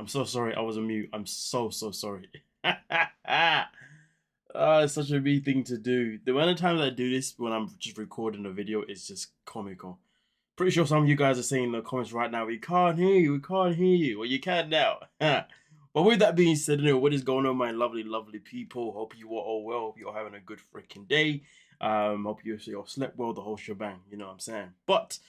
I'm so sorry. I was on mute. I'm so sorry. It's such a me thing to do. The amount of times I do this when I'm just recording a video is just comical. Pretty sure some of you guys are saying in the comments right now, we can't hear you, we can't hear you. Well, you can now. But with that being said, what is going on, my lovely, lovely people? Hope you are all well. Hope you're having a good freaking day. Hope you all slept well, the whole shebang. You know what I'm saying? But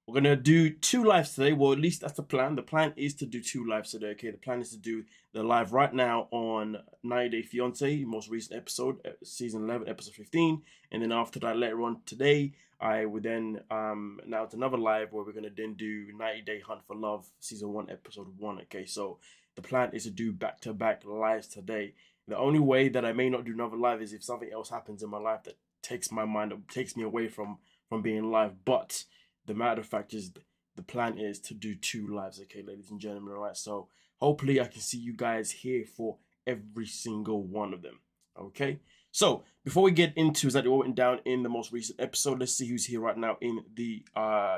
we're going to do 2 lives today. Well, at least that's the plan. The plan is to do 2 lives today, okay? The plan is to do the live right now on 90 Day Fiancé, most recent episode, season 11, episode 15. And then after that, later on today, I would then, now it's another live where we're going to then do 90 Day Hunt for Love, season 1, episode 1, okay? So the plan is to do back-to-back lives today. The only way that I may not do another live is if something else happens in my life that takes my mind, takes me away from being live. But the matter of fact is the plan is to do 2 lives, okay, ladies and gentlemen, all right? So hopefully I can see you guys here for every single one of them, okay? So before we get into exactly what went down in the most recent episode, let's see who's here right now in the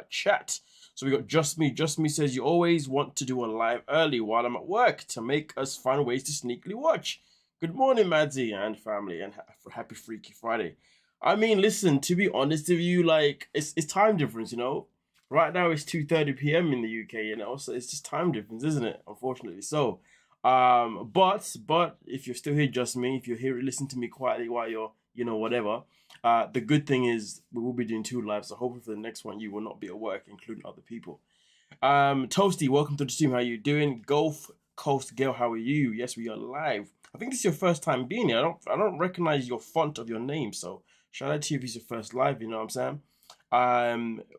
chat. So we got Just Me. Just Me says, you always want to do a live early while I'm at work to make us find ways to sneakily watch. Good morning, Madzie and family, and happy Freaky Friday. I mean, listen, to be honest with you, like, it's time difference, you know? Right now it's 2:30 p.m. in the UK, you know? So it's just time difference, isn't it? Unfortunately. So, but if you're still here, Just Me, if you're here, listen to me quietly while you're, you know, whatever. The good thing is we will be doing 2 lives, so hopefully for the next one, you will not be at work, including other people. Toasty, welcome to the stream. How you doing? Gulf Coast Girl, how are you? Yes, we are live. I think this is your first time being here. I don't recognize your font of your name, so shout out to you if it's your first live, you know what I'm saying?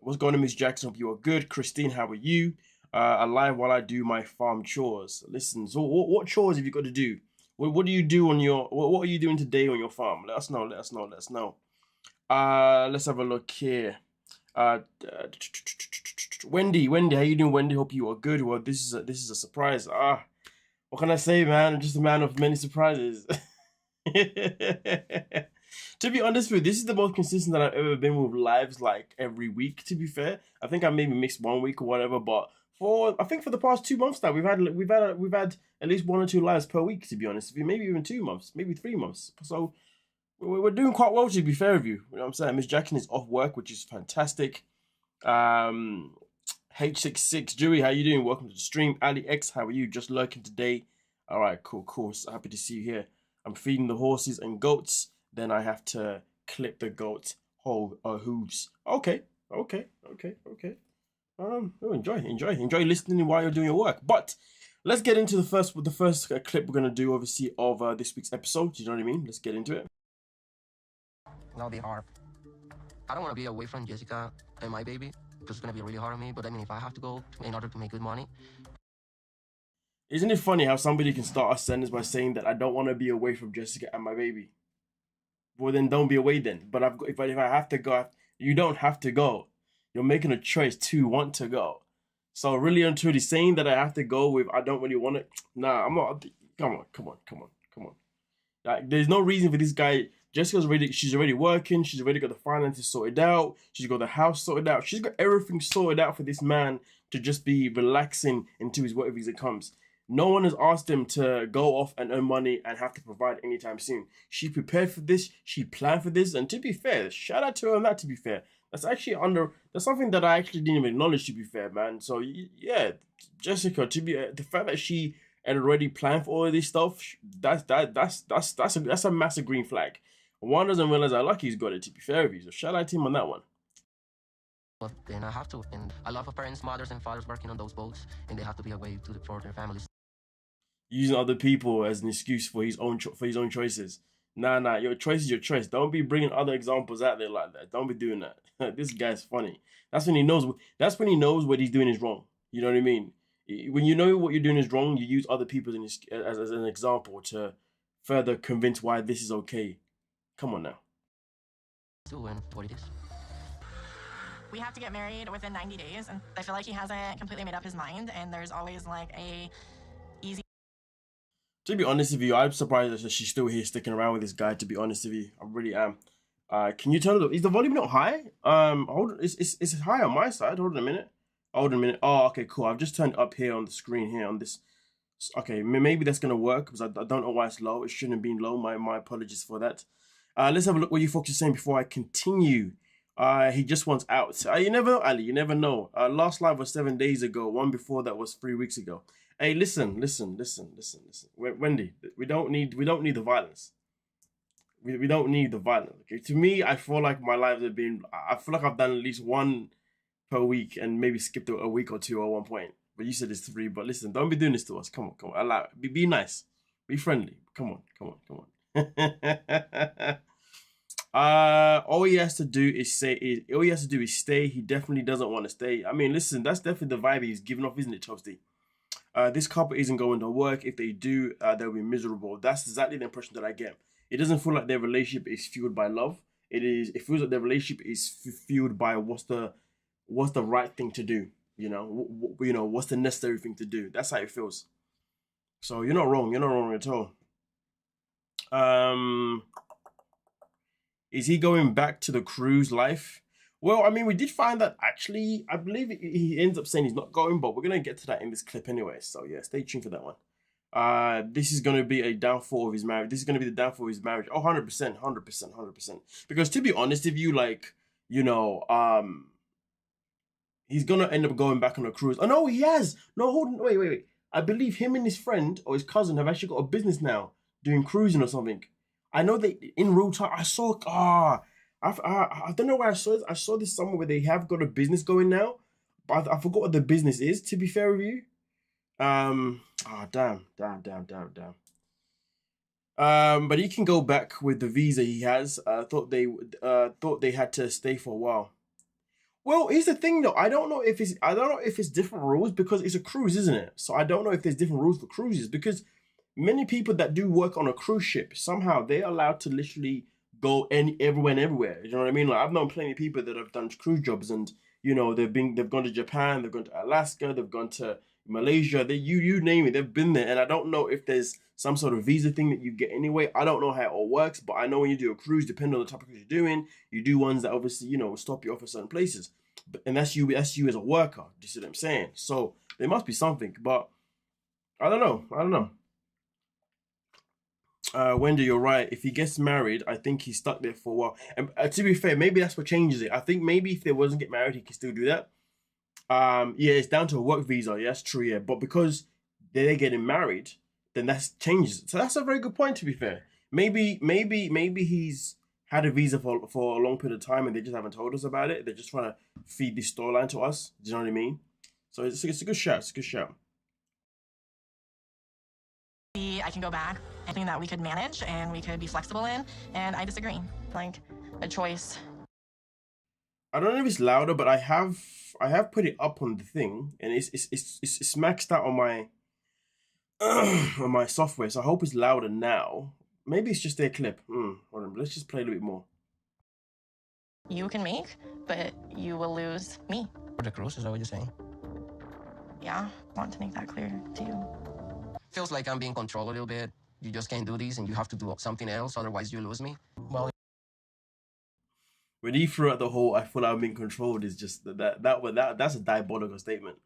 What's going on, Miss Jackson? Hope you are good. Christine, how are you? Alive while I do my farm chores. Listen, so what chores have you got to do? What do you do on your, what are you doing today on your farm? Let us know, let us know, let us know. Let's have a look here. Wendy, how you doing, Wendy? Hope you are good. Well, this is a surprise. What can I say, man? I'm just a man of many surprises. To be honest with you, this is the most consistent that I've ever been with lives, like every week, to be fair. I think I maybe missed 1 week or whatever, but I think for the past 2 months now, we've had at least 1 or 2 lives per week, to be honest with you. Maybe even 2 months, maybe 3 months. So we're doing quite well, to be fair with you. You know what I'm saying? Miss Jackson is off work, which is fantastic. H66 Dewey, how you doing? Welcome to the stream. Ali X, how are you? Just lurking today. All right, cool. So happy to see you here. I'm feeding the horses and goats. Then I have to clip the goats' hooves. Okay. Enjoy listening while you're doing your work. But let's get into the first clip we're gonna do, obviously, of this week's episode. You know what I mean? Let's get into it. That'll be hard. I don't want to be away from Jessica and my baby because it's gonna be really hard on me. But I mean, if I have to go in order to make good money. Isn't it funny how somebody can start a sentence by saying that I don't want to be away from Jessica and my baby? Well, then don't be away then. But if I have to go, you don't have to go. You're making a choice to want to go. So really and truly saying that I have to go with I don't really want it. Nah, I'm not. Come on. Like, there's no reason for this guy. Jessica's ready. She's already working. She's already got the finances sorted out. She's got the house sorted out. She's got everything sorted out for this man to just be relaxing until his work visa comes. No one has asked him to go off and earn money and have to provide anytime soon. She prepared for this. She planned for this. And to be fair, shout out to her on that, to be fair. That's something that I actually didn't even acknowledge, to be fair, man. So, yeah, Jessica, the fact that she had already planned for all of this stuff, that's a massive green flag. One doesn't realize how lucky he's got it, to be fair with you. So shout out to him on that one. But then I have to. And a lot of parents, mothers, and fathers working on those boats, and they have to be away for their families. Using other people as an excuse for his own choices. Nah, your choice is your choice. Don't be bringing other examples out there like that. Don't be doing that. This guy's funny. That's when he knows what he's doing is wrong. You know what I mean? When you know what you're doing is wrong, you use other people as an example to further convince why this is okay. Come on now. And what it is. We have to get married within 90 days, and I feel like he hasn't completely made up his mind, and there's always like a easy. To be honest with you, I'm surprised that she's still here sticking around with this guy, to be honest with you. I really am. Can you turn it? Is the volume not high? Hold on, it's high on my side. Hold on a minute. Oh, okay, cool. I've just turned it up here on the screen here on this. Okay, maybe that's gonna work because I don't know why it's low. It shouldn't have been low. My apologies for that. Let's have a look what you folks are saying before I continue. He just wants out. You never know, Ali. You never know. Last live was 7 days ago. One before that was 3 weeks ago. Hey, listen. Wendy, we don't need the violence. We don't need the violence. Okay, to me, I feel like my lives have been. I feel like I've done at least one per week and maybe skipped a week or two at one point. But you said it's 3. But listen, don't be doing this to us. Come on. Allow it. Be nice. Be friendly. Come on. All he has to do is stay. He definitely doesn't want to stay. I mean, listen, that's definitely the vibe he's giving off, isn't it, Toasty? This couple isn't going to work. If they do, they'll be miserable. That's exactly the impression that I get. It doesn't feel like their relationship is fueled by love. It feels like their relationship is fueled by what's the right thing to do. You know, what's the necessary thing to do. That's how it feels. So you're not wrong. You're not wrong at all. Is he going back to the cruise life? Well, I mean, we did find that actually, I believe he ends up saying he's not going, but we're going to get to that in this clip anyway. So yeah, stay tuned for that one. This is going to be a downfall of his marriage. This is going to be the downfall of his marriage. Oh, 100%. Because to be honest with you, like, you know, he's going to end up going back on a cruise. Oh, no, he has. No, hold on. Wait. I believe him and his friend or his cousin have actually got a business now doing cruising or something. I know they in real time. I saw. I don't know where I saw this. I saw this somewhere where they have got a business going now, but I forgot what the business is. To be fair with you, damn. But he can go back with the visa he has. Thought they had to stay for a while. Well, here's the thing though. I don't know if it's different rules because it's a cruise, isn't it? So I don't know if there's different rules for cruises because many people that do work on a cruise ship, somehow they're allowed to literally go everywhere and everywhere. You know what I mean? Like I've known plenty of people that have done cruise jobs and, you know, they've gone to Japan, they've gone to Alaska, they've gone to Malaysia, you name it, they've been there. And I don't know if there's some sort of visa thing that you get anyway. I don't know how it all works, but I know when you do a cruise, depending on the type of cruise you're doing, you do ones that obviously, you know, stop you off at certain places. And that's you as a worker. Do you see what I'm saying? So there must be something, but I don't know. Wendy, you're right. If he gets married, I think he's stuck there for a while. And to be fair, maybe that's what changes it. I think maybe if they wasn't get married, he can still do that. Yeah, it's down to a work visa. Yeah, that's true. Yeah, but because they're getting married, then that changes. So that's a very good point. To be fair, maybe he's had a visa for a long period of time and they just haven't told us about it. They're just trying to feed this storyline to us. Do you know what I mean? So it's a good shout. It's a good shout. I can go back, something that we could manage and we could be flexible in, and I disagree. Like a choice. I don't know if it's louder, but I have put it up on the thing, and it's maxed out on my on my software. So I hope it's louder now. Maybe it's just their clip. Hold on, let's just play a little bit more. You can make, but you will lose me. For the cruise, is that what you're saying? Yeah, I want to make that clear to you. Feels like I'm being controlled a little bit. You just can't do this and you have to do something else, otherwise you lose me. Well, when he threw out the whole "I feel I'm being controlled" is just that's a diabolical statement.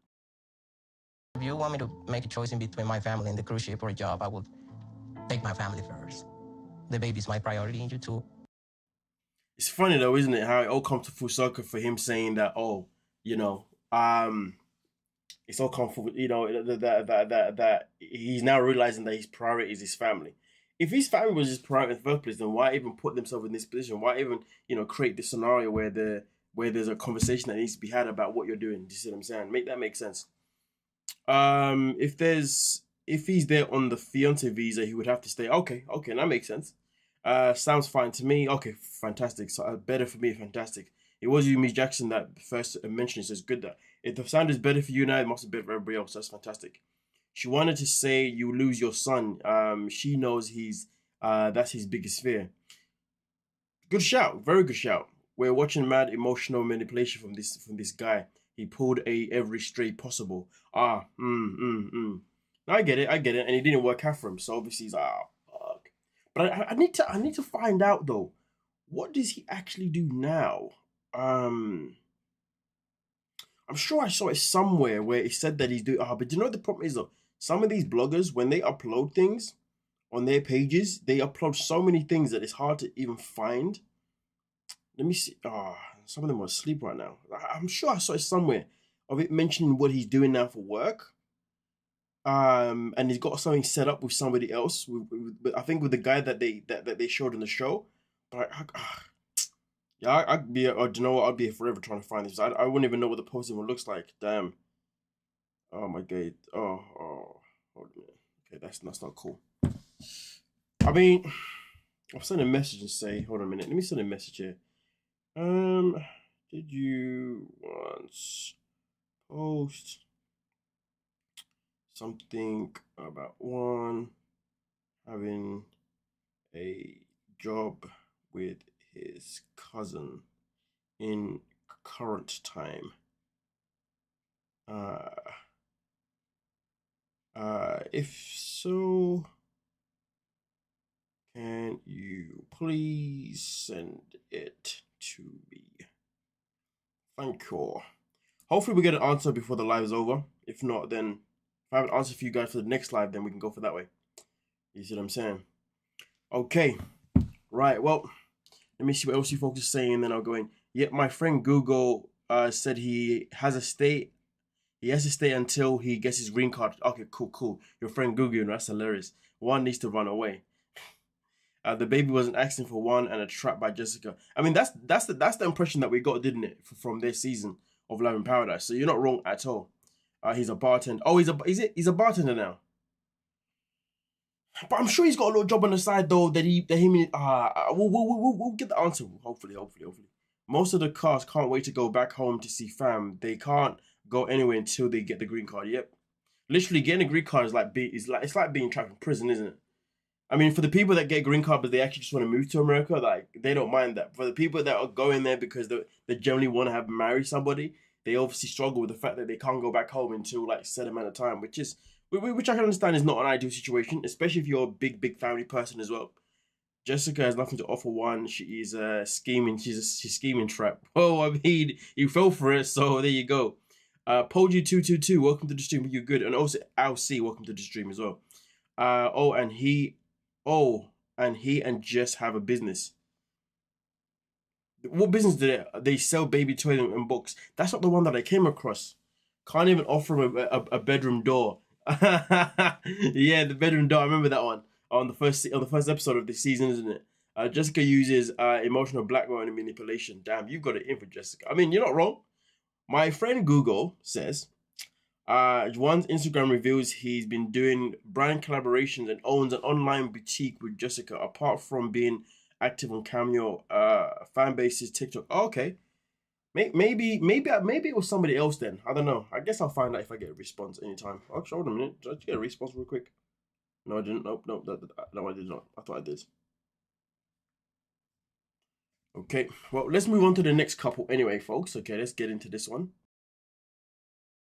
If you want me to make a choice in between my family and the cruise ship or a job, I will take my family first. The baby's my priority, and you too. It's funny though, isn't it? How it all comes to full circle for him saying that, oh, you know, it's all comfortable, you know, that he's now realizing that his priority is his family. If his family was his priority in the first place, then why even put themselves in this position? Why even, you know, create this scenario where there's a conversation that needs to be had about what you're doing? Do you see what I'm saying? Make that make sense. If he's there on the fiancé visa, he would have to stay. Okay, that makes sense. Sounds fine to me. Okay, fantastic. So better for me, fantastic. It was you, Miss Jackson, that first mentioned. It says good that if the sound is better for you now, it must be better for everybody else. That's fantastic. She wanted to say you lose your son. She knows that's his biggest fear. Good shout, very good shout. We're watching mad emotional manipulation from this guy. He pulled every straight possible. I get it, and it didn't work out for him. So obviously he's like, fuck. But I need to find out though. What does he actually do now? I'm sure I saw it somewhere where it said that he's doing. But you know the problem is though, some of these bloggers, when they upload things on their pages, they upload so many things that it's hard to even find. Let me see. Some of them are asleep right now. I'm sure I saw it somewhere of it mentioning what he's doing now for work. And he's got something set up with somebody else. I think with the guy that they showed in the show. But I'd be, or do you know what? I'd be here forever trying to find this. I wouldn't even know what the post even looks like. Damn. Oh my god. Oh, hold on. Okay, that's not cool. I mean, I'll send a message and say, hold on a minute. Let me send a message here. Did you once post something about one having a job with his cousin in current time? If so, can you please send it to me? Thank you. Hopefully we get an answer before the live is over. If not, then if I have an answer for you guys for the next live, then we can go for that way. You see what I'm saying? Okay. Right. Well, let me see what else you folks are saying, and then I'll go in. Yep, my friend Google said he has to stay until he gets his green card. Okay, cool. Your friend Google, that's hilarious. One needs to run away. The baby was an accident for one and a trap by Jessica. I mean, that's the impression that we got, didn't it, from this season of Love in Paradise? So you're not wrong at all. He's a bartender. Oh, he's a bartender now. But I'm sure he's got a little job on the side though we'll get the answer. Hopefully. Most of the cast can't wait to go back home to see fam. They can't go anywhere until they get the green card. Yep. Literally getting a green card is it's like being trapped in prison, isn't it? I mean, for the people that get green card but they actually just want to move to America, like they don't mind that. For the people that are going there because they generally want to marry somebody, they obviously struggle with the fact that they can't go back home until like a set amount of time, which I can understand is not an ideal situation, especially if you're a big family person as well. Jessica has nothing to offer. One, she is scheming. She's scheming trap. Oh, I mean, you fell for it, so there you go. Poju222, welcome to the stream. You're good, and also Al C, welcome to the stream as well. And he and Jess have a business. What business do they sell baby toys and books? That's not the one that I came across. Can't even offer him a bedroom door. Yeah, the bedroom door. I remember that one on the first episode of this season, isn't it? Jessica uses emotional blackmail and manipulation. Damn, you've got it in for Jessica. I mean, you're not wrong. My friend Google says, one's Instagram reveals he's been doing brand collaborations and owns an online boutique with Jessica. Apart from being active on Cameo, fan bases, TikTok. Oh, okay. Maybe it was somebody else then. I don't know. I guess I'll find out if I get a response anytime. Actually, hold on a minute. Did I get a response real quick? No, I didn't. Nope. No, I did not. I thought I did. Okay. Well, let's move on to the next couple anyway, folks. Okay, let's get into this one.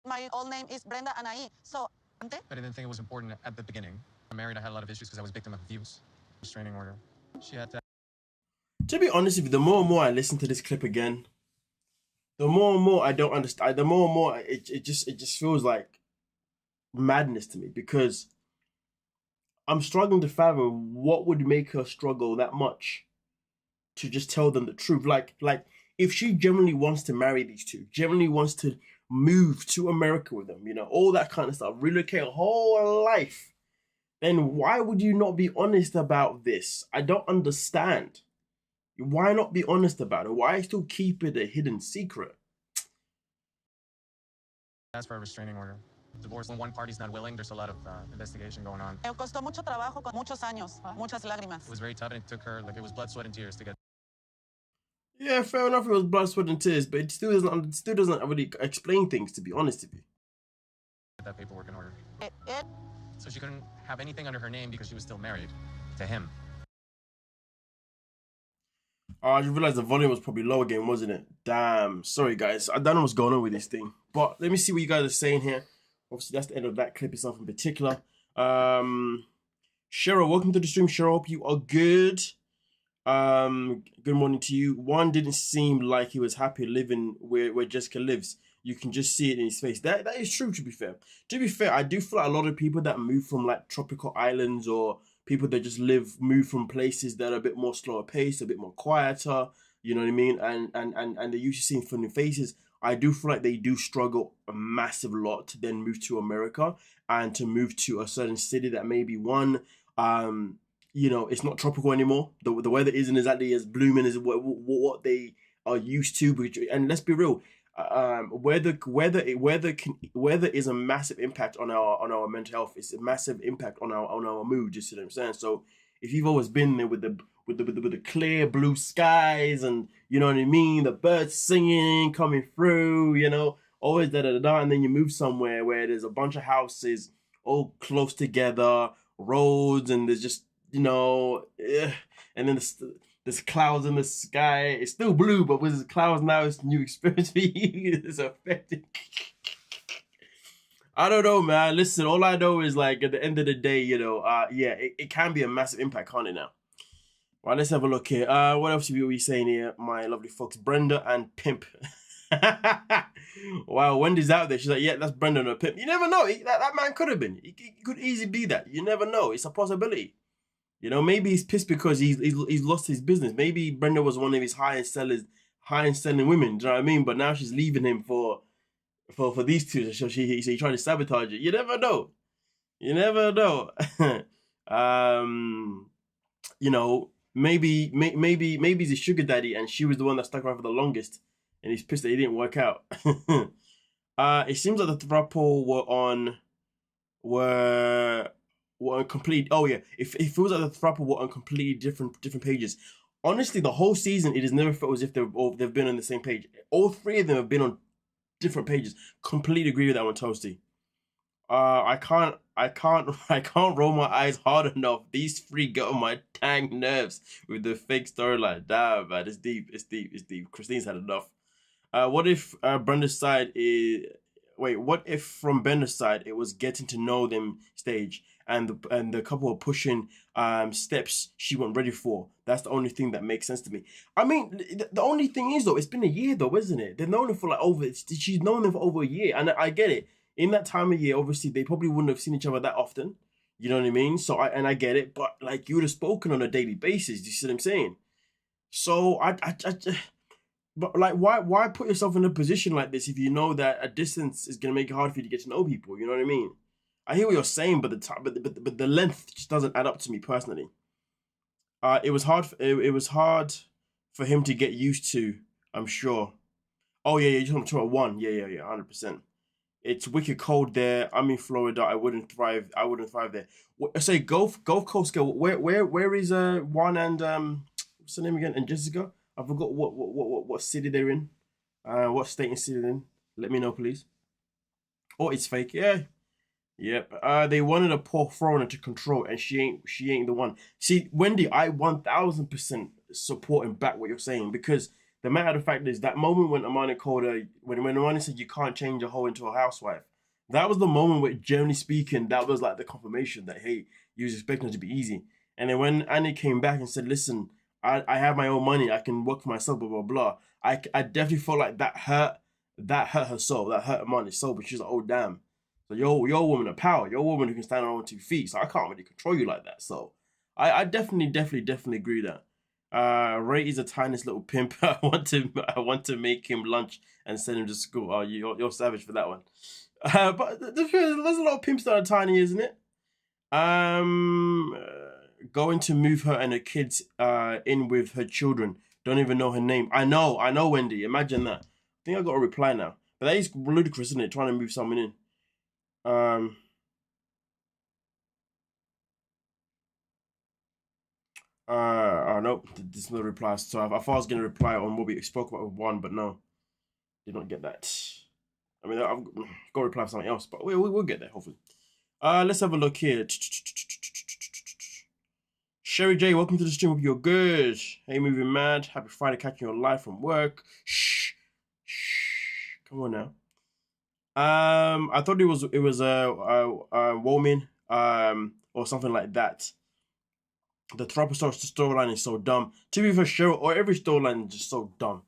My old name is Brenda Anaí. So, I didn't think it was important at the beginning. I'm married. I had a lot of issues because I was a victim of abuse. Restraining order. She had to. To be honest with you, the more and more I listen to this clip again, the more and more I don't understand. The more and more it just feels like madness to me, because I'm struggling to fathom what would make her struggle that much to just tell them the truth. Like if she genuinely wants to marry these two, genuinely wants to move to America with them, you know, all that kind of stuff, relocate her whole life, then why would you not be honest about this? I don't understand. Why not be honest about it? Why still keep it a hidden secret? Ask for a restraining order. Divorce when one party's not willing, there's a lot of investigation going on. me costó mucho trabajo, con muchos años, muchas lágrimas. It was very tough, and it took her, like, it was blood, sweat, and tears to get. Yeah, fair enough. It was blood, sweat, and tears, but it still doesn't really explain things. To be honest with you, That paperwork in order. It So she couldn't have anything under her name because she was still married to him. oh, I just realized the volume was probably low again, wasn't it? Damn. Sorry, guys. I don't know what's going on with this thing, but let me see what you guys are saying here. Obviously, that's the end of that clip itself in particular. Cheryl, welcome to the stream. Cheryl, hope you are good. Good morning to you. One didn't seem like he was happy living where Jessica lives. you can just see it in his face. That is true, to be fair. To be fair, I do feel like a lot of people that move from like tropical islands, or people that just move from places that are a bit more slower paced, a bit more quieter, you know what I mean? And they're used to seeing funny faces. I do feel like they do struggle a massive lot to then move to America and to move to a certain city that maybe one, you know, it's not tropical anymore. The weather isn't exactly as blooming as what they are used to. And let's be real, weather is a massive impact on our mental health. It's a massive impact on our mood. You see what I'm saying? So if you've always been there with the clear blue skies, and you know what I mean, the birds singing coming through, you know, always da da da, and then you move somewhere where there's a bunch of houses all close together, roads, and there's just, you know, and then there's clouds in the sky. It's still blue, but with the clouds now, it's a new experience for you. It's affecting. I don't know, man. Listen, all I know is, like, at the end of the day, you know, yeah, it can be a massive impact, can't it now? Right, let's have a look here. What else are we saying here, my lovely folks? Brenda and Pimp. Wow, Wendy's out there. She's like, yeah, that's Brenda and a Pimp. You never know. That man could have been. He could easily be that. You never know. It's a possibility. You know, maybe he's pissed because he's lost his business. Maybe Brenda was one of his highest selling women. Do you know what I mean? But now she's leaving him for these two. So he tried to sabotage it. You never know. You never know. You know, maybe he's a sugar daddy and she was the one that stuck around for the longest, and he's pissed that he didn't work out. It seems like the throuple were on complete. Oh yeah, if it feels like the throuple were on completely different pages. Honestly, the whole season, it has never felt as if they've been on the same page. All three of them have been on different pages. Completely agree with that one, Toasty. I can't roll my eyes hard enough. These three get on my dang nerves with the fake storyline. Damn, man, it's deep. Christine's had enough. What if Brenda's side is? Wait, what if from Bender's side it was getting to know them stage, and the couple were pushing steps she wasn't ready for? That's the only thing that makes sense to me. I mean, the only thing is though, it's been a year though, isn't it? They've known them for like she's known them for over a year, and I get it. In that time of year, obviously they probably wouldn't have seen each other that often. You know what I mean? So I get it, but like, you would have spoken on a daily basis. Do you see what I'm saying? So but like, why put yourself in a position like this if you know that a distance is gonna make it hard for you to get to know people? You know what I mean? I hear what you're saying, but the length just doesn't add up to me personally. It was hard. It was hard for him to get used to, I'm sure. Oh yeah, you just want to try one. Yeah, 100%. It's wicked cold there. I'm in Florida. I wouldn't thrive there. Say Gulf Coast girl. Where is Juan and what's the name again? And Jessica? I forgot what city they're in. What state and city they're in. Let me know, please. Oh, it's fake. Yeah. Yep. They wanted a poor foreigner to control, and she ain't the one. See, Wendy, I 1000% support and back what you're saying, because the matter of fact is that moment when Amani called her, when Amani said you can't change a hoe into a housewife, that was the moment where, generally speaking, that was like the confirmation that, hey, you was expecting it to be easy. And then when Annie came back and said, listen, I have my own money, I can work for myself, blah blah blah, I definitely felt like that hurt her soul, that hurt Amani's soul. But she's like, oh damn, so you're a woman of power, you're a woman who can stand on her own 2 feet, so I can't really control you like that. So I definitely agree that. Ray is a tiniest little pimp. I want to make him lunch and send him to school. Oh, you're savage for that one. But there's a lot of pimps that are tiny, isn't it? Going to move her and her kids in with her children. Don't even know her name. I know, Wendy. Imagine that. I think I got a reply now. But that is ludicrous, isn't it? Trying to move someone in. No, there's no reply. So I thought I was gonna reply on what we spoke about with one, but no, did not get that. I mean, I've got to reply for something else, but we'll get there hopefully. Let's have a look here. Sherry J, welcome to the stream. Hope you're good. Hey, MovingMAD. Happy Friday, catching your live from work. Shh. Come on now. I thought it was a woman or something like that. The Throuple storyline is so dumb. To be for sure, or every storyline is just so dumb.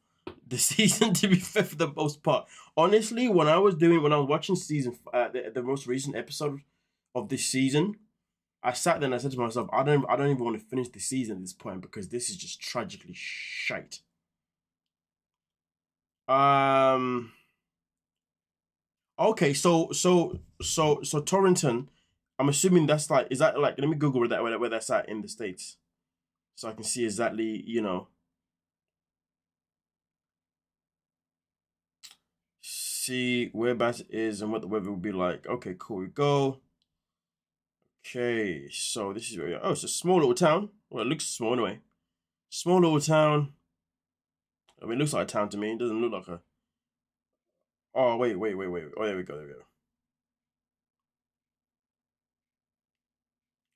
the season, to be fair, for the most part. Honestly, when I was watching season, the most recent episode of this season, I sat there and I said to myself, I don't even want to finish the season at this point because this is just tragically shite. Okay, so Torrington, I'm assuming that's like, is that like, let me Google where that's at in the States, so I can see exactly, you know. See whereabouts it is and what the weather will be like. Okay, cool, we go. Okay, so this is where we are. Oh, it's a small little town. Well, it looks small anyway. Small little town. I mean, it looks like a town to me. It doesn't look like a... Oh, wait. Oh, there we go.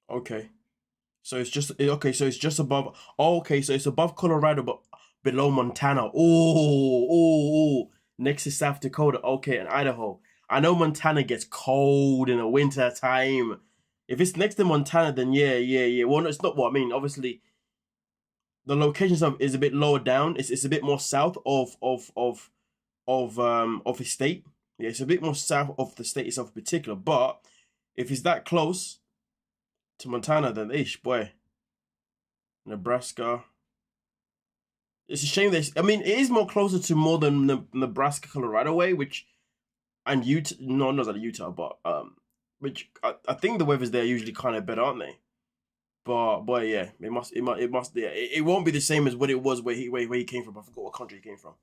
Okay. So it's just... Okay, so it's just above... Oh, okay, so it's above Colorado, but below Montana. Oh. Next to South Dakota. Okay, and Idaho. I know Montana gets cold in the winter time. If it's next to Montana, then yeah. Well, no, it's not what I mean. Obviously, the location is a bit lower down. It's a bit more south of the state. Yeah, it's a bit more south of the state itself in particular. But if it's that close to Montana, then boy, Nebraska. It's a shame that, I mean, it is more closer to more than the Nebraska, Colorado way, and Utah. No, not that Utah, but which I think the weathers there are usually kind of better, aren't they? But yeah, it must. Yeah, it won't be the same as what it was where he came from. I forgot what country he came from.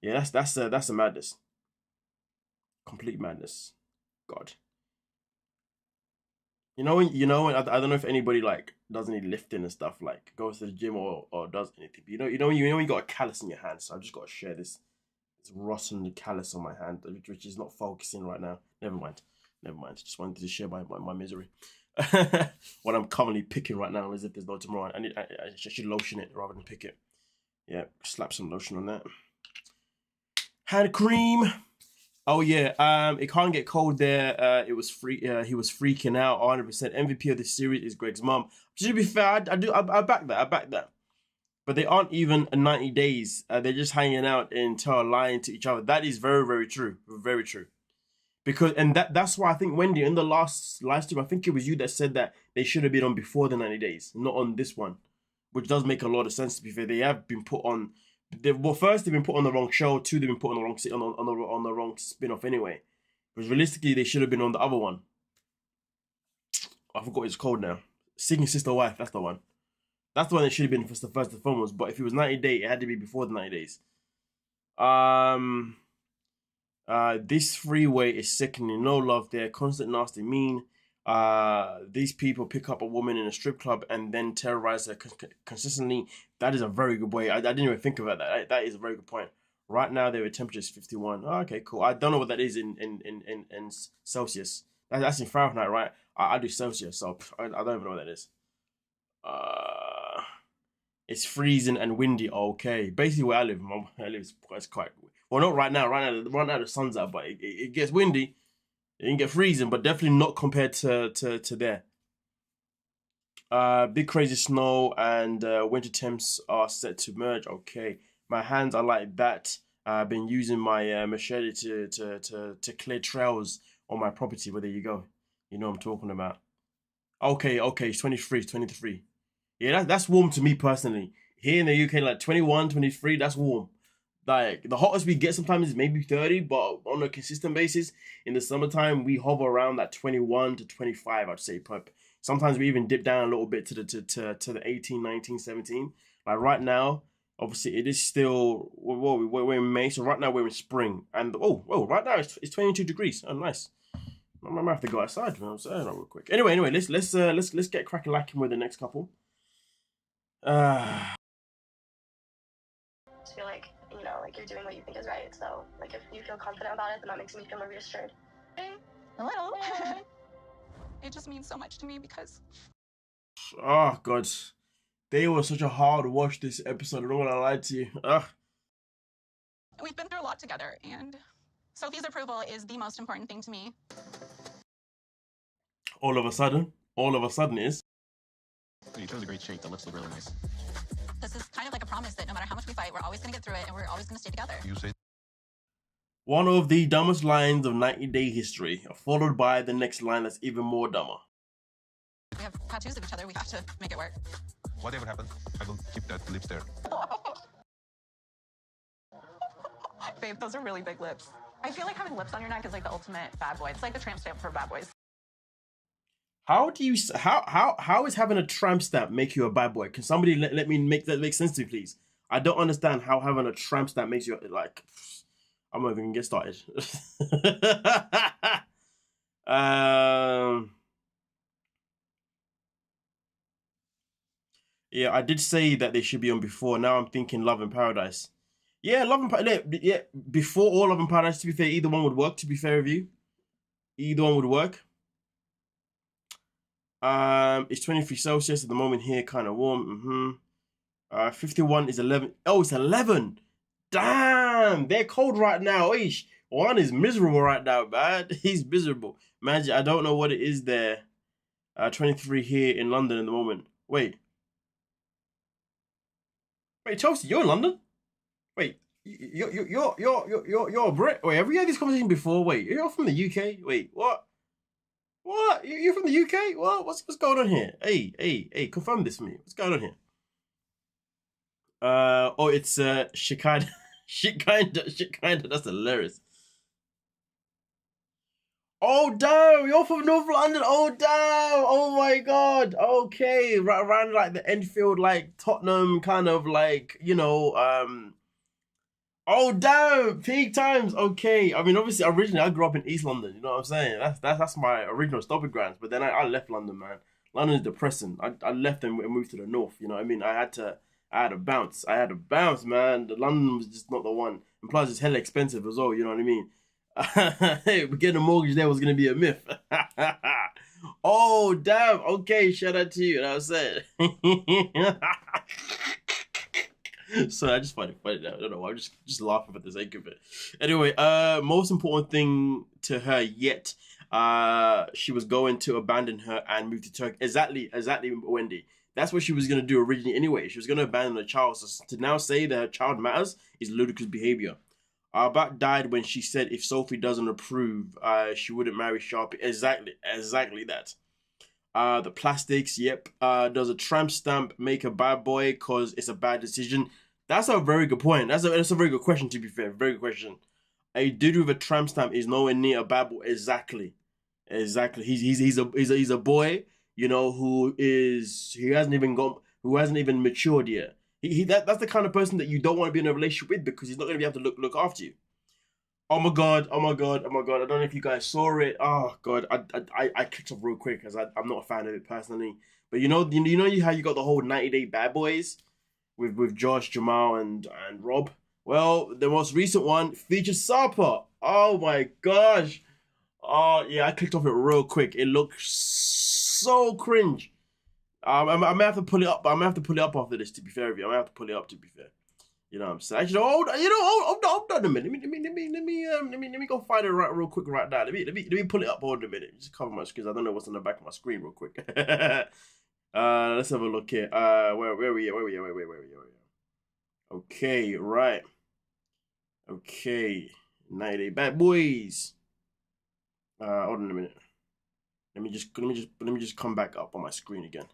Yeah, that's a madness. Complete madness. God. You know when I don't know if anybody like does any lifting and stuff, like goes to the gym or does anything. But you know you got a callus in your hand, so I've just got to share this rotten callus on my hand, which is not focusing right now. Never mind. Just wanted to share my misery. What I'm currently picking right now, as if there's no tomorrow. I should lotion it rather than pick it. Yeah, slap some lotion on that. Hand cream. Oh yeah, it can't get cold there. It was free. He was freaking out. 100% MVP of this series is Greg's mom. To be fair, I back that. But they aren't even 90 days. They're just hanging out until lying to each other. That is very, very true. Very true. Because that's why I think, Wendy, in the last live stream, I think it was you that said that they should have been on before the 90 days, not on this one, which does make a lot of sense. To be fair, they have been put on. First they've been put on the wrong show. Two, they've been put on the wrong on the wrong spin-off anyway. Because realistically, they should have been on the other one. I forgot what it's called now. Singing Sister Wife. That's the one. That's the one that should have been for the first and foremost. But if it was 90 days, it had to be before the 90 days. This freeway is sickening. No love there. Constant nasty mean. These people pick up a woman in a strip club and then terrorize her consistently. That is a very good way. I didn't even think about that. That is a very good point. Right now, their temperature is 51. Oh, okay, cool. I don't know what that is in Celsius. That's in Fahrenheit, right? I do Celsius, so I don't even know what that is. It's freezing and windy. Okay, basically where I live is quite. Well, not right now. Right now the sun's out, but it gets windy. It can get freezing, but definitely not compared to there. Big crazy snow and winter temps are set to merge. Okay, my hands are like that. I've been using my machete to clear trails on my property. Well, there you go. You know what I'm talking about. Okay, it's 23. Yeah, that's warm to me personally. Here in the UK, like 21, 23, that's warm. Like, the hottest we get sometimes is maybe 30, but on a consistent basis, in the summertime, we hover around that 21 to 25, I'd say. Sometimes we even dip down a little bit to the 18, 19, 17. Like, right now, obviously, it is still, we're in May, so right now we're in spring. And, right now it's 22 degrees. Oh, nice. I might have to go outside, you know what I'm saying, real quick. Anyway, let's get cracking lacking with the next couple. Just feel like, you know, like you're doing what you think is right. So, like, if you feel confident about it, then that makes me feel more reassured. Hello. It just means so much to me because... Oh, God. They were such a hard watch this episode. I don't want to lie to you. We've been through a lot together, and Sophie's approval is the most important thing to me. All of a sudden is... You chose a great shape. That looks really nice. This is kind of like a promise that no matter how much we fight, we're always going to get through it and we're always going to stay together. You say One of the dumbest lines of 90-day history, followed by the next line that's even more dumber. We have tattoos of each other. We have to make it work. whatever happens, I will keep that lips there. Babe, those are really big lips. I feel like having lips on your neck is like the ultimate bad boy. It's like the tramp stamp for bad boys. How do you how is having a tramp stamp make you a bad boy? Can somebody let me make that make sense to me, please? I don't understand how having a tramp stamp makes you like. I'm not even gonna get started. Yeah, I did say that they should be on before. Now I'm thinking Love in Paradise. Yeah, yeah, before all Love in Paradise, to be fair, either one would work, to be fair with you. Either one would work. It's 23 Celsius at the moment here, kind of warm. 51 is 11. Oh, it's 11. Damn, they're cold right now. Eesh. One is miserable right now, man. He's miserable. Imagine, I don't know what it is there. 23 here in London at the moment. Wait, Chelsea, you're in London? Wait, you're a Brit? Wait, have we had this conversation before? Wait, you're from the UK? Wait, what? What? You're from the UK? What? What's going on here? Hey, confirm this for me. What's going on here? Oh, it's shit kinda. That's hilarious. Oh damn, you're from North London. Oh damn. Oh my god. Okay, right around like the Enfield, like Tottenham, kind of like, you know, oh damn, peak times. Okay, I mean, obviously, originally I grew up in East London. You know what I'm saying? That's my original stomping grounds. But then I left London, man. London is depressing. I left and moved to the north. You know what I mean? I had to bounce. I had to bounce, man. The London was just not the one. And plus, it's hella expensive as well. You know what I mean? Hey, getting a mortgage there was gonna be a myth. Oh damn. Okay, shout out to you. That was it. So I just find it funny now. I don't know. I'm just laughing for the sake of it. Anyway, most important thing to her yet. She was going to abandon her and move to Turkey. Exactly, Wendy. That's what she was gonna do originally anyway. She was gonna abandon her child. So to now say that her child matters is ludicrous behavior. Bat died when she said if Sophie doesn't approve, she wouldn't marry Sharpie. Exactly that. The plastics, yep. Does a tramp stamp make a bad boy because it's a bad decision? That's a very good point. That's a very good question, to be fair. Very good question. A dude with a tramp stamp is nowhere near a bad boy. Exactly. He's a boy, you know, who hasn't even matured yet. That's the kind of person that you don't want to be in a relationship with because he's not going to be able to look after you. Oh my god. I don't know if you guys saw it. Oh god, I clicked off real quick because I'm not a fan of it personally. But you know how you got the whole 90-day bad boys with Josh, Jamal, and Rob. Well, the most recent one features Sapa. Oh my gosh. Oh yeah, I clicked off it real quick. It looks so cringe. I may have to pull it up. I'm gonna have to pull it up after this. To be fair with you, I'm gonna have to pull it up. To be fair, you know what I'm saying. Actually, hold on a minute. Let me go find it real quick right now. Let me pull it up. Hold on a minute. Just cover my screen. I don't know what's on the back of my screen real quick. Let's have a look here. Where are we? Okay, right. Okay, 90 bad boys. Hold on a minute. Let me just come back up on my screen again.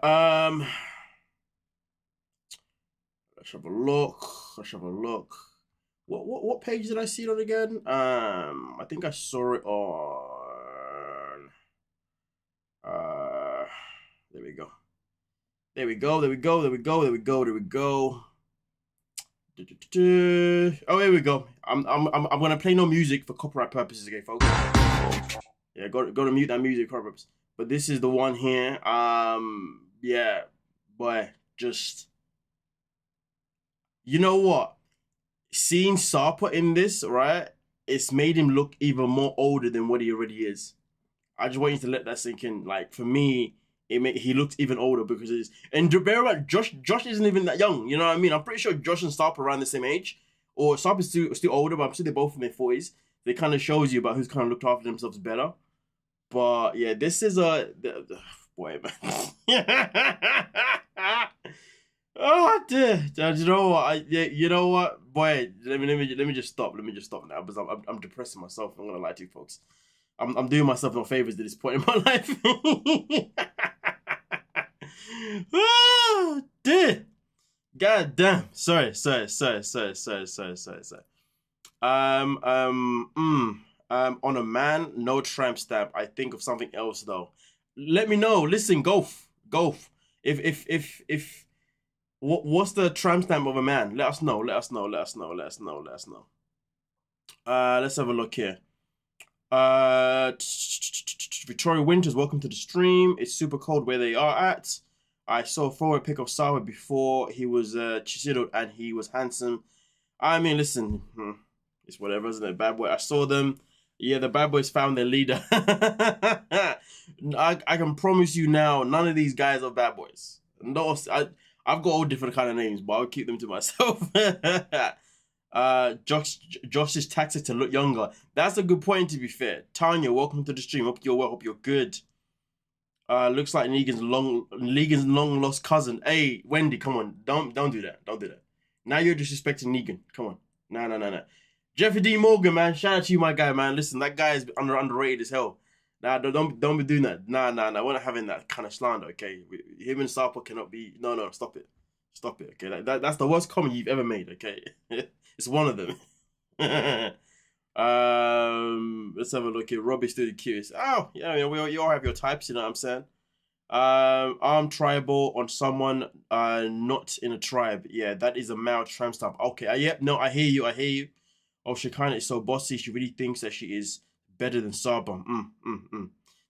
Let's have a look. What page did I see it on again? I think I saw it on. There we go. Oh, here we go. I'm gonna play no music for copyright purposes, okay, folks. Yeah, go to mute that music for purpose. But this is the one here. Yeah, boy, just you know what? Seeing Sapa in this, right? It's made him look even more older than what he already is. I just want you to let that sink in. Like for me, he looks even older because it is. And bear in mind, Josh isn't even that young. You know what I mean? I'm pretty sure Josh and Sapa are around the same age, or Sapa's still older, but I'm sure they're both in their 40s. It kind of shows you about who's kind of looked after themselves better. But yeah, this is boy, man. Oh dear. You know what? You know what, boy? Let me just stop. Let me just stop now because I'm depressing myself. I'm gonna lie to you folks. I'm doing myself no favors at this point in my life. Oh dear. God damn. Sorry. On a man, no tramp stamp. I think of something else though. Let me know. Listen, golf. If what's the tramp stamp of a man? Let us know. Let's have a look here. Victoria Winters, welcome to the stream. It's super cold where they are at. I saw a forward pick of Sawa before he was chiseled and he was handsome. I mean, listen, it's whatever, isn't it? Bad boy. I saw them. Yeah, the bad boys found their leader. I can promise you now, none of these guys are bad boys. No, I've got all different kind of names, but I'll keep them to myself. Josh's taxes to look younger. That's a good point, to be fair. Tanya, welcome to the stream. Hope you're well. Hope you're good. Looks like Negan's long lost cousin. Hey, Wendy, come on. Don't do that. Don't do that. Now you're disrespecting Negan. Come on. No. Jeffrey D. Morgan, man. Shout out to you, my guy, man. Listen, that guy is underrated as hell. Nah, don't be doing that. Nah. We're not having that kind of slander, okay? Him and Sapa cannot be. No. Stop it. Okay? That's the worst comment you've ever made, okay? It's one of them. Let's have a look here. Robbie's still curious. Oh, yeah, you all have your types, you know what I'm saying? I'm tribal on someone not in a tribe. Yeah, that is a male tramp stamp. Okay, yep, no, I hear you. Oh, Shekinah is so bossy. She really thinks that she is better than Saba.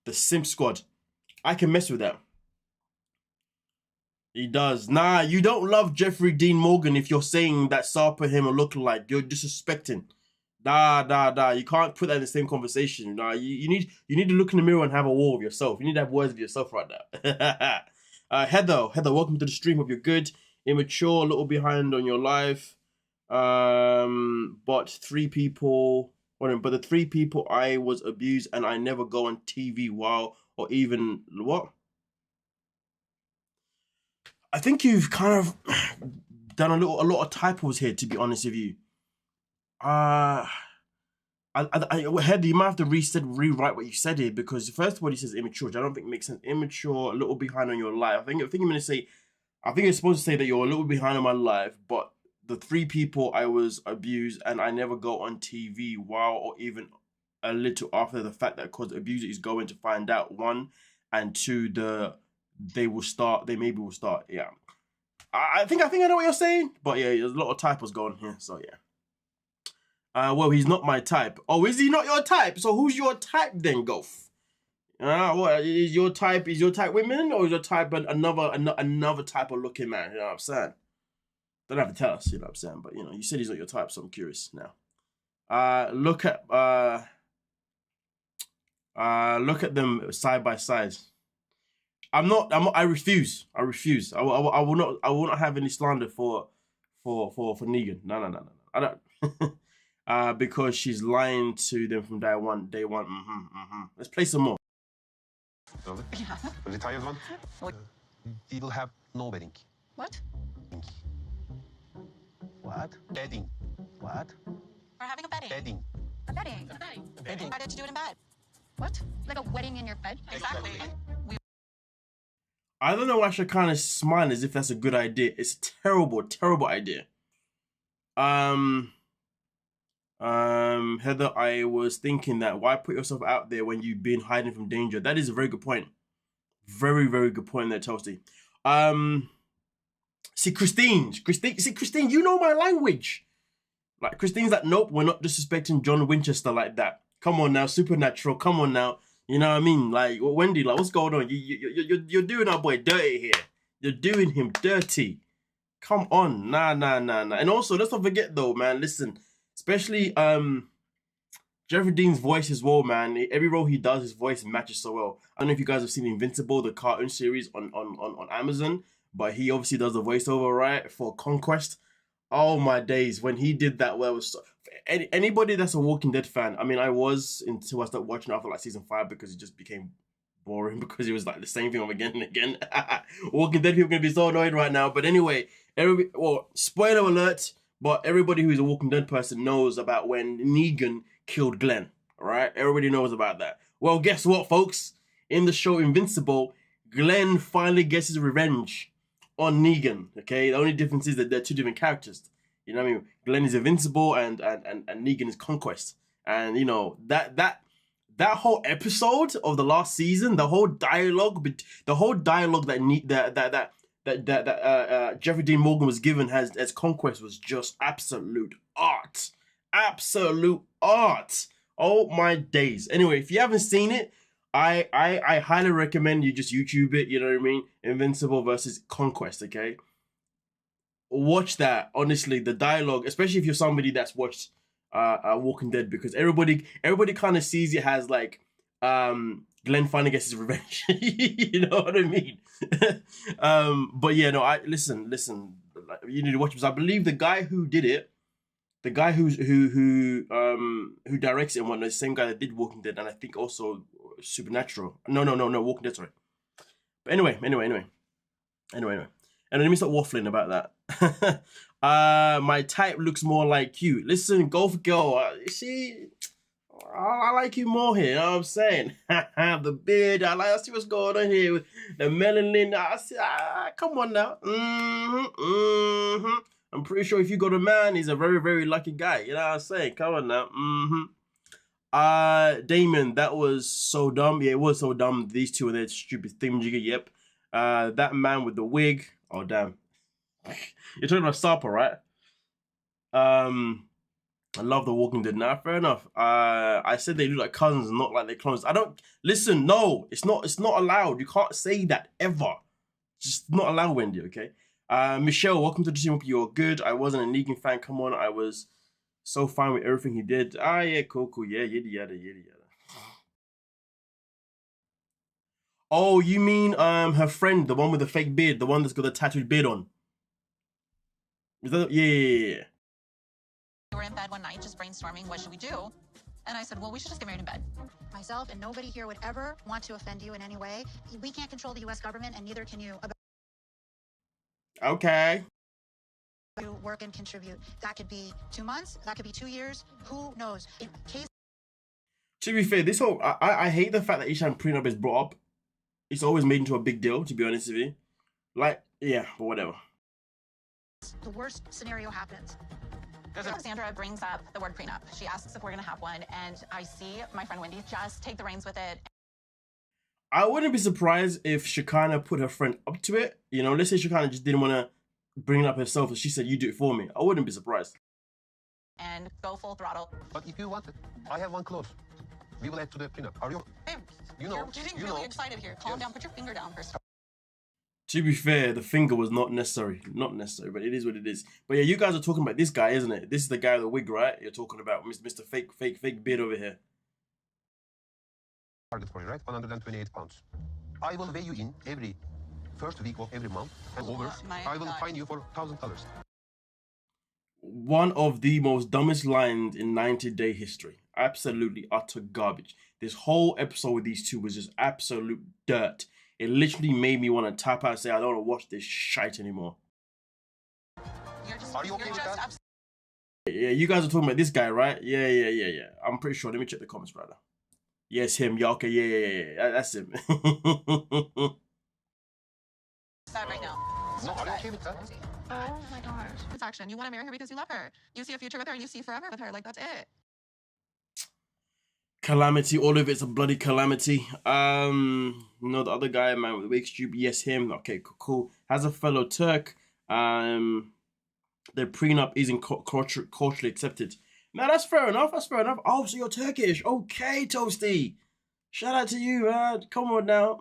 The Simp Squad. I can mess with that. He does. Nah, you don't love Jeffrey Dean Morgan if you're saying that Sapa him are looking like. You're disrespecting. Nah. You can't put that in the same conversation. Nah, you need to look in the mirror and have a war with yourself. You need to have words with yourself right now. Heather, welcome to the stream. Hope you're good. Immature, a little behind on your life. But the 3 people I was abused and I never go on TV or even what? I think you've kind of done a lot of typos here, to be honest with you. Heather, you might have to rewrite what you said here, because first of all, he says immature, which I don't think makes sense. Immature, a little behind on your life. I think you're going to say, I think you're supposed to say that you're a little behind on my life, but the 3 people I was abused and I never go on TV while or even a little after the fact that because the abuser is going to find out, 1, and 2, they maybe will start. Yeah. I think I know what you're saying, but yeah, there's a lot of typos going here, so yeah. Well, he's not my type. Oh, is he not your type? So who's your type then, Golf? What is your type? Is your type women, or is your type another type of looking man? You know what I'm saying? Don't have to tell us, you know what I'm saying? But you know, you said he's not your type, so I'm curious now. Look at them side by side. I refuse. I will not have any slander for Negan. No. I don't. Because she's lying to them from day one. Let's play some more. Yeah. Retired one? We will have no wedding. What? What? Wedding. What? We're having a wedding. Wedding. A wedding. Wedding. Why did you do it in bed? What? Like a wedding in your bed? Exactly. I don't know why I should kind of smile as if that's a good idea. It's a terrible idea. Heather, I was thinking that why put yourself out there when you've been hiding from danger? That is a very good point. Very good point there, Toasty. See, Christine, you know my language. Like, Christine's like, nope, we're not disrespecting John Winchester like that. Come on now, Supernatural, come on now. You know what I mean? Like, Wendy, like, what's going on? You're doing our boy dirty here. You're doing him dirty. Come on, nah. And also, let's not forget though, man, listen, especially Jeffrey Dean's voice as well, man. Every role he does, his voice matches so well. I don't know if you guys have seen Invincible, the cartoon series on Amazon, but he obviously does the voiceover, right, for Conquest. Oh my days, when he did that, well, it was so... Anybody that's a Walking Dead fan, I mean, I was until I started watching after like season 5 because it just became boring because it was like the same thing again and again. Walking Dead people are gonna be so annoyed right now, but anyway, well, spoiler alert, but everybody who's a Walking Dead person knows about when Negan killed Glenn, all right? Everybody knows about that. Well, guess what, folks? In the show Invincible, Glenn finally gets his revenge on Negan, okay? The only difference is that they're two different characters. You know what I mean? Glenn is Invincible and Negan is Conquest. And, you know, that whole episode of the last season, the whole dialogue that Jeffrey Dean Morgan was given as Conquest was just absolute art. Absolute art. Oh my days. Anyway, if you haven't seen it, I highly recommend you just YouTube it, you know what I mean? Invincible versus Conquest, okay? Watch that. Honestly, the dialogue, especially if you're somebody that's watched Walking Dead, because everybody kind of sees it as like Glenn finally gets his revenge. You know what I mean? But yeah, no, listen, you need to watch it, because I believe the guy who did it, the guy who directs it and whatnot, the same guy that did Walking Dead, and I think also Supernatural. No, Walking Dead, sorry. But anyway. And let me stop waffling about that. My type looks more like you. Listen, go for girl. See, I like you more here. You know what I'm saying? The beard. I see what's going on here with the melanin. I see. Come on now. I'm pretty sure if you got a man, he's a very, very lucky guy. You know what I'm saying? Come on now. Damon, that was so dumb. Yeah, it was so dumb. These two are that stupid thingamajigger. Yep. That man with the wig. Oh, damn. You're talking about Sapa, right? I love The Walking Dead. Now, fair enough. I said they look like cousins, not like they're clones. I don't... Listen, no. It's not allowed. You can't say that ever. Just not allowed, Wendy, okay? Michelle, welcome to the team. You're good. I wasn't a Negan fan. Come on. I was so fine with everything he did. Yeah, cool. Yeah, yada. Oh, you mean her friend, the one with the fake beard, the one that's got the tattooed beard on? Is that... Yeah. We were in bed one night just brainstorming, what should we do? And I said, well, we should just get married in bed. Myself and nobody here would ever want to offend you in any way. We can't control the U.S. government, and neither can you. Okay. You work and contribute. That could be 2 months. That could be 2 years. Who knows? In case. To be fair, this whole... I hate the fact that each time prenup is brought up, it's always made into a big deal, to be honest with you. Like, yeah, but whatever. The worst scenario happens. Alexandra brings up the word prenup. She asks if we're going to have one, and I see my friend Wendy just take the reins with it. I wouldn't be surprised if Shekinah put her friend up to it. You know, let's say Shekinah just didn't want to bring it up herself, and she said, you do it for me. I wouldn't be surprised. And go full throttle. But if you want it, I have one clause. We will add to the prenup. Are you? Babe, you're getting really excited here. Calm down. Put your finger down first. To be fair, the finger was not necessary. Not necessary, but it is what it is. But yeah, you guys are talking about this guy, isn't it? This is the guy with the wig, right? You're talking about Mr. Fake beard over here. Target for you, right? 128 pounds. I will weigh you in every first week of every month, and I will fine you for $1,000. One of the most dumbest lines in 90-day history. Absolutely utter garbage. This whole episode with these two was just absolute dirt. It literally made me want to tap out and say, I don't want to watch this shite anymore. Are you okay with that? Yeah, you guys are talking about this guy, right? Yeah. I'm pretty sure. Let me check the comments, brother. Yes, him. Yeah, okay, yeah. That's him. That right now. No, are you okay with that? Oh my gosh. It's action. You want to marry her because you love her. You see a future with her and you see forever with her. Like, that's it. Calamity, all of it's a bloody calamity. You know, the other guy, man, with the wig tube, yes, him. Okay, cool. Has a fellow Turk. Their prenup isn't culturally accepted. Now, that's fair enough. Oh, so you're Turkish. Okay, Toasty. Shout out to you, man. Come on now.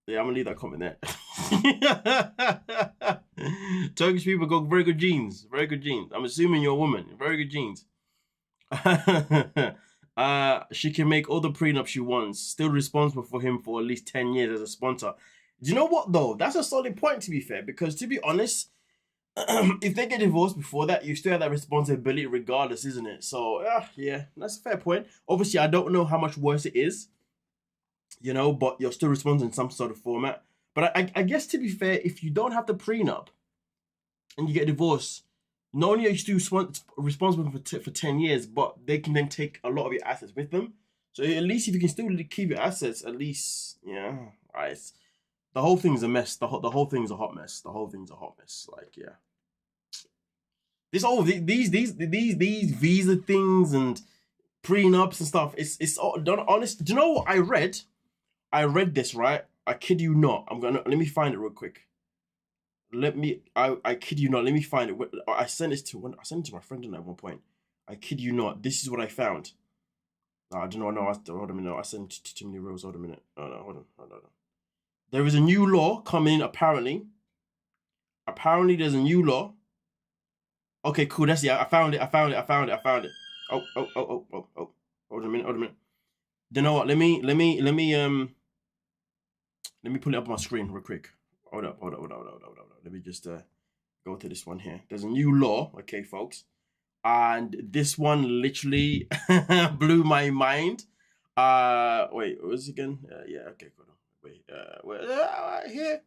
Yeah, I'm gonna leave that comment there. Turkish people got very good genes. I'm assuming you're a woman. Very good genes. She can make all the prenup she wants, still responsible for him for at least 10 years as a sponsor. Do you know what though? That's a solid point, to be fair, because to be honest, if they get divorced before that, you still have that responsibility regardless, isn't it? So yeah, that's a fair point. Obviously, I don't know how much worse it is, you know, but you're still responsible in some sort of format. But I guess to be fair, if you don't have the prenup and you get divorced, not only are you still responsible for 10 years, but they can then take a lot of your assets with them. So at least if you can still keep your assets, at least, yeah, right. The whole thing's a mess. The whole thing's a hot mess. The whole thing's a hot mess. Like, yeah. These visa things and prenups and stuff. It's all honest. Do you know what I read? I read this, right? I kid you not. Let me find it real quick. I kid you not. Let me find it. I sent it to my friend at one point. I kid you not. This is what I found. I don't know. No, hold a minute. I sent it to too many rows. Hold a minute. Oh, no, hold on. There is a new law coming in, apparently. Apparently, there's a new law. Okay, cool. That's it. I found it. Oh. Hold a minute. You know what? Let me pull it up on my screen real quick. Hold up. Let me just go to this one here. There's a new law, okay, folks. And this one literally blew my mind. Wait, what was it again? Yeah, okay, hold on. Wait, here.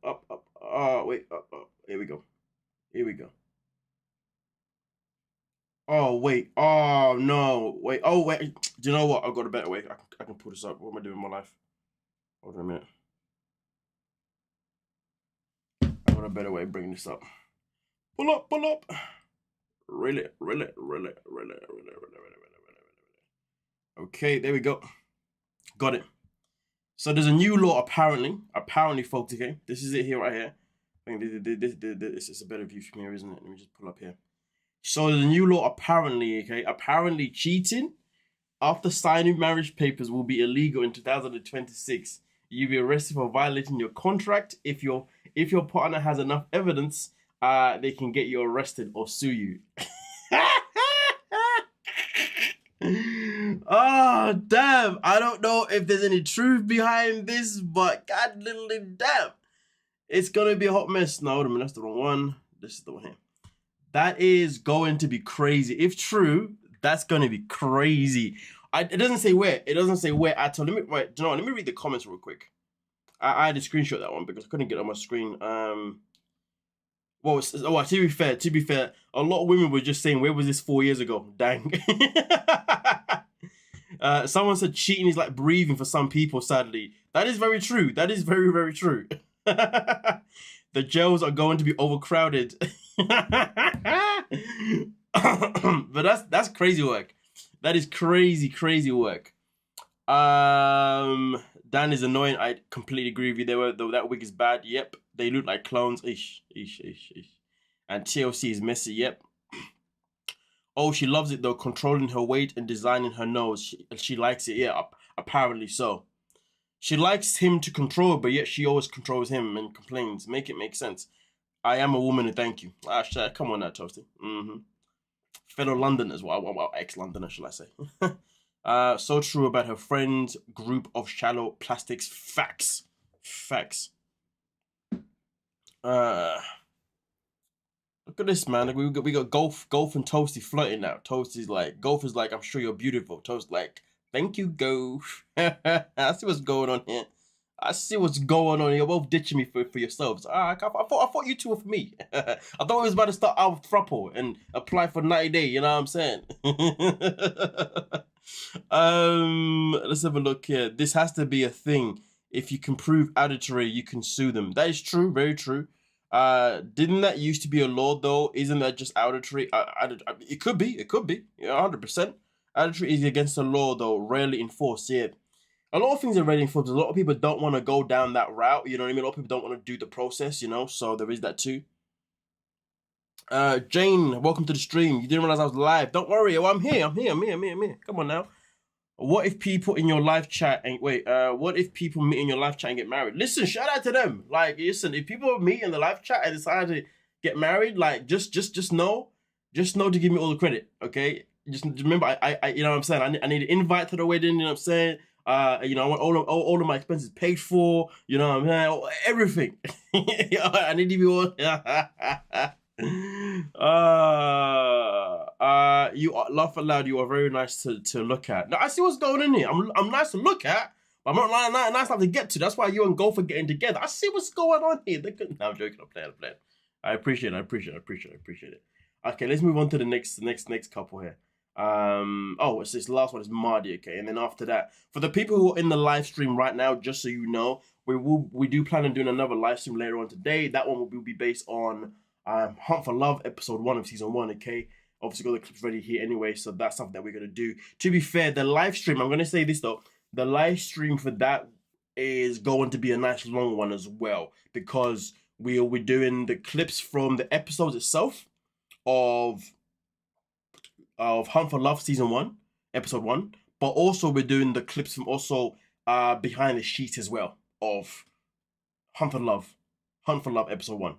Up. Wait, up. Here we go. Oh, wait. Oh, no. Wait. Oh, wait. Do you know what? I've got a better way. I can pull this up. What am I doing in my life? Hold on a minute. I've got a better way of bringing this up. Pull up. Really. Okay, there we go. Got it. So there's a new law, apparently, folks, okay? This is it here, right here. I think this is a better view from here, isn't it? Let me just pull up here. So there's a new law, apparently, okay? Apparently, cheating after signing marriage papers will be illegal in 2026. You'll be arrested for violating your contract. If your partner has enough evidence, they can get you arrested or sue you. Oh, damn. I don't know if there's any truth behind this, but god literally damn. It's gonna be a hot mess. No, hold on, that's the wrong one. This is the one here. That is going to be crazy. If true, that's gonna be crazy. It doesn't say where. It doesn't say where at all. Let me read the comments real quick. I had to screenshot that one because I couldn't get it on my screen. Well, to be fair, a lot of women were just saying, where was this 4 years ago? Dang. Someone said cheating is like breathing for some people, sadly. That is very true. That is very, very true. The jails are going to be overcrowded. But that's crazy work. That is crazy work. Dan is annoying. I completely agree with you. That wig is bad. Yep. They look like clones. Ish. And TLC is messy. Yep. Oh, she loves it though. Controlling her weight and designing her nose. She likes it. Yeah, apparently so. She likes him to control, but yet she always controls him and complains. Make it make sense. I am a woman and thank you. Come on now, Toasty. Fellow Londoners. Well, ex-Londoner, shall I say. So true about her friend's group of shallow plastics. Facts. Look at this, man. We got Golf and Toasty flirting now. Toasty's like, Golf is like, I'm sure you're beautiful. Toast like, thank you, Golf. I see what's going on here. You're both ditching me for yourselves. I thought you two were for me. I thought we was about to start our throuple and apply for 90 day. You know what I'm saying? Let's have a look here. This has to be a thing. If you can prove adultery, you can sue them. That is true. Very true. Didn't that used to be a law though? Isn't that just adultery? It could be. Yeah, 100%. Adultery is against the law though, rarely enforced. Yeah. A lot of things are rarely enforced. A lot of people don't want to go down that route. You know what I mean? A lot of people don't want to do the process, you know? So there is that too. Jane, welcome to the stream. You didn't realize I was live. Don't worry. I'm here. Come on now. What if people in your live chat and what if people meet in your live chat and get married? Listen, shout out to them. Like, listen, if people meet in the live chat and decide to get married, like, just know to give me all the credit, okay? Just remember, I you know what I'm saying? I need an invite to the wedding, you know what I'm saying? You know, I want all of my expenses paid for, you know what I'm saying? Everything. I need to be all. You laugh aloud. You are very nice to look at. Now I see what's going on here. I'm nice to look at, But I'm not lying. Nice stuff to get to. That's why you and Golf are getting together. I see what's going on here. No, I'm joking. I'm playing. I appreciate it. Okay, let's move on to the next couple here. It's this last one is Mardi, okay, and then after that, for the people who are in the live stream right now, just so you know, we do plan on doing another live stream later on today. That one will be based on Hunt for Love, episode 1 of season 1, okay. Obviously got the clips ready here anyway, so that's something that we're gonna do. To be fair, the live stream, I'm gonna say this though, the live stream for that is going to be a nice long one as well, because we'll be doing the clips from the episodes itself of Hunt for Love season 1, episode 1, but also we're doing the clips from also behind the sheets as well of Hunt for Love episode 1. You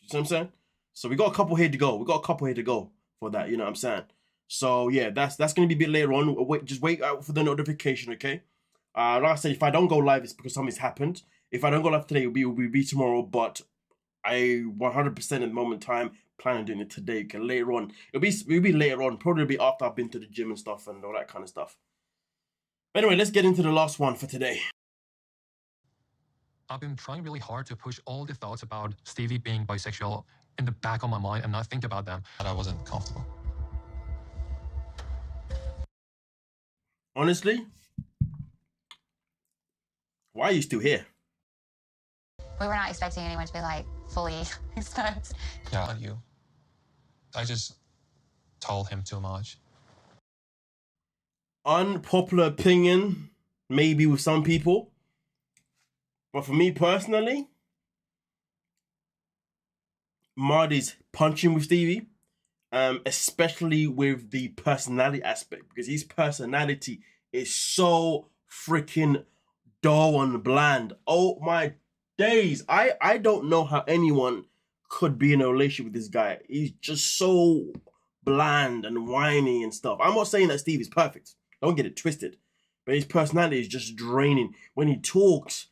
see what I'm saying? So we got a couple here to go. For that, you know what I'm saying? So yeah, that's gonna be a bit later on. Just wait out for the notification, okay? Like I said, if I don't go live, it's because something's happened. If I don't go live today, it'll be tomorrow. But I 100% at the moment in time plan on doing it today. Okay, later on, it'll be later on. Probably be after I've been to the gym and stuff and all that kind of stuff. Anyway, let's get into the last one for today. I've been trying really hard to push all the thoughts about Stevie being bisexual in the back of my mind and not think about them, but I wasn't comfortable. Honestly, why are you still here? We were not expecting anyone to be like fully exposed. Yeah, not you. I just told him too much. Unpopular opinion, maybe with some people, but for me personally, Marty's punching with Stevie, especially with the personality aspect, because his personality is so freaking dull and bland. Oh my days. I don't know how anyone could be in a relationship with this guy. He's just so bland and whiny and stuff. I'm not saying that Stevie's perfect. Don't get it twisted. But his personality is just draining when he talks.